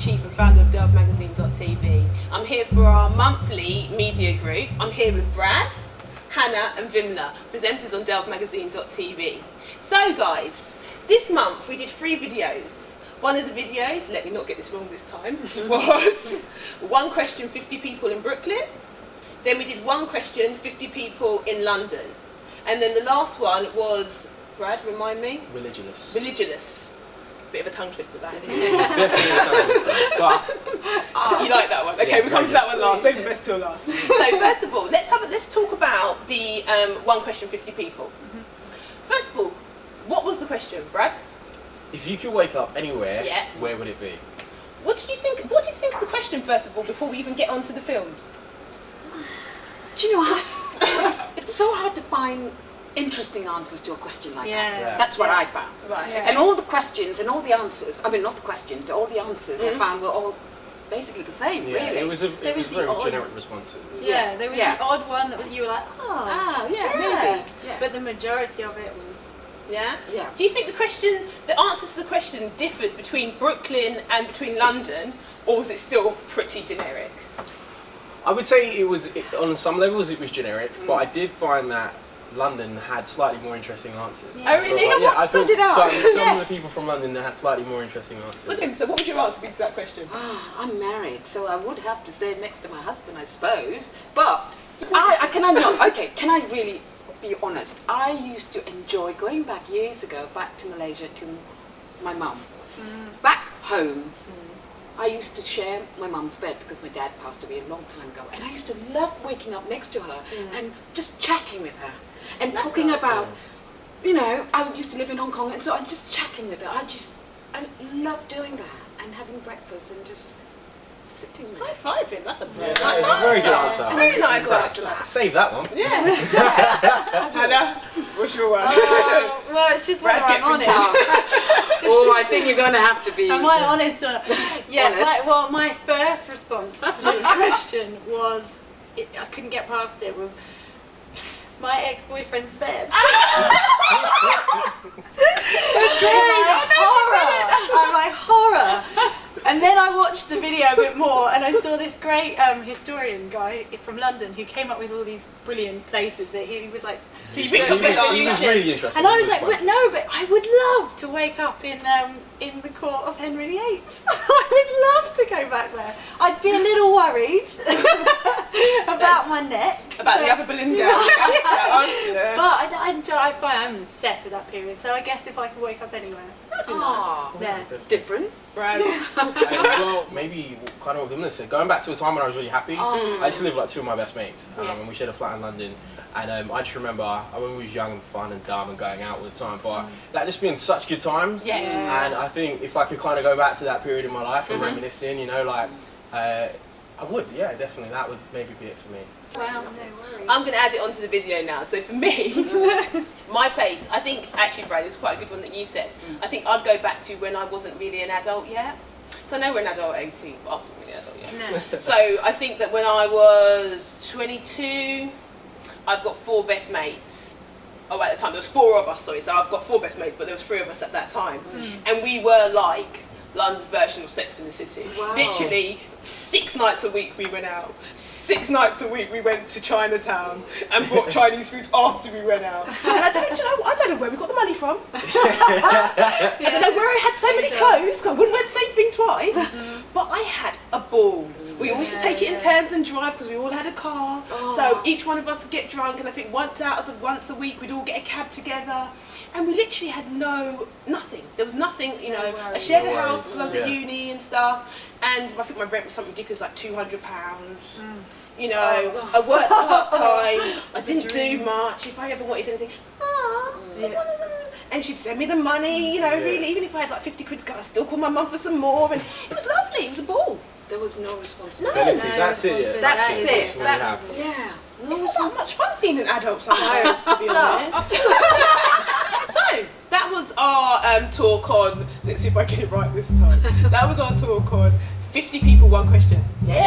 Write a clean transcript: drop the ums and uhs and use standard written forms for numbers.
editor-in-chief and founder of DELvMagazinetv. I'm here for our monthly media group. I'm here with Brad, Hannah and Vimla, presenters on DELvMagazinetv. So guys, this month we did 3 videos. One of the videos, let me not get this wrong this time, was 1 question 50 people in Brooklyn. Then we did 1 question 50 people in London. And then the last one was, Brad, remind me? Religionless. Bit of a tongue twister that, isn't it? It's definitely a tongue twister. But you like that one? Okay, yeah, we'll come to that one last. Save the best till last. So first of all, let's talk about the 1 question 50 people. First of all, what was the question, Brad? if you could wake up anywhere, where would it be? What did you think? What did you think of the question first of all, before we even get onto the films? Do you know what? It's so hard to find interesting answers to a question like that. That's what I found. Right. Yeah. And all the questions and all the answers, I mean not the questions, all the answers I found were all basically the same, really. It was very generic responses. Yeah, there was the odd one that was, you were like, maybe. Yeah. But the majority of it was... Yeah? Yeah. Do you think the answers to the question differed between Brooklyn and between London, or was it still pretty generic? I would say on some levels it was generic, but I did find that London had slightly more interesting answers. Oh, really? Do you know what? So did I. Some of the people from London had slightly more interesting answers. Okay, so what would your answer be to that question? I'm married, so I would have to say it next to my husband, I suppose. But can I really be honest? I used to enjoy going back years ago, back to Malaysia to my mum. Back home, I used to share my mum's bed because my dad passed away a long time ago, and I used to love waking up next to her and just chatting with her and talking about, you know, I used to live in Hong Kong, and so I'm just chatting with her. I love doing that and having breakfast and just sitting there. High five him, that's a very nice That's answer. a very good answer. Very nice answer. Save that one. Yeah. Hannah, what's your one? well, it's just whether I'm honest. I think you're going to have to be... Am I honest or not? Yeah, honest. my first response to this question was, I couldn't get past it, was my ex-boyfriend's bed. My horror. And then I watched the video a bit more, and I saw this great historian guy from London who came up with all these brilliant places that he was like. So you picked up his answer. He was really interesting. And I was like, but I would love to wake up in the court of Henry VIII. I would love to go back there. I'd be a little worried about my neck. About the upper Belinda. But I'm obsessed with that period, so I guess if I could wake up anywhere, that'd be nice. Yeah. Different. Brad. Well, maybe kind of what Vimla said. Going back to a time when I was really happy, I used to live with like 2 of my best mates, and we shared a flat in London. And I just remember when we was young and fun and dumb and going out all the time, but that just being such good times. Yeah. And I think if I could kind of go back to that period in my life and reminiscing, you know, like I would, definitely. That would maybe be it for me. Wow, no worries. I'm going to add it onto the video now. So for me, my place, I think actually, Brad, it was quite a good one that you said. I think I'd go back to when I wasn't really an adult yet. So I know we're an adult at 18, but I wasn't really an adult yet. No. So I think that when I was 22, I've got 4 best mates. Oh, at the time there was 4 of us, sorry. So I've got 4 best mates, but there was 3 of us at that time, and we were like London's version of Sex in the City. Wow. Literally 6 nights a week we went out. 6 nights a week we went to Chinatown and bought Chinese food after we went out. And I don't know where we got the money from. I don't know where I had so many clothes, 'cause I wouldn't wear the same thing twice. But I had a ball. We all used to take it in turns and drive because we all had a car. So each one of us would get drunk, and I think once a week we'd all get a cab together. And we literally had nothing. There was nothing, you know. I shared a house because I was at uni and stuff, and I think my rent was something ridiculous, like £200. You know, I worked part-time, I didn't do much. If I ever wanted anything, and she'd send me the money, you know, really, even if I had like 50 quid to go, I'd still call my mum for some more, and it was lovely, it was a ball. There was no responsibility. That's it. That's it. Yeah. It's not that much fun being an adult sometimes, to be honest. So, that was our talk on, let's see if I get it right this time. That was our talk on 50 people, 1 question. Yeah.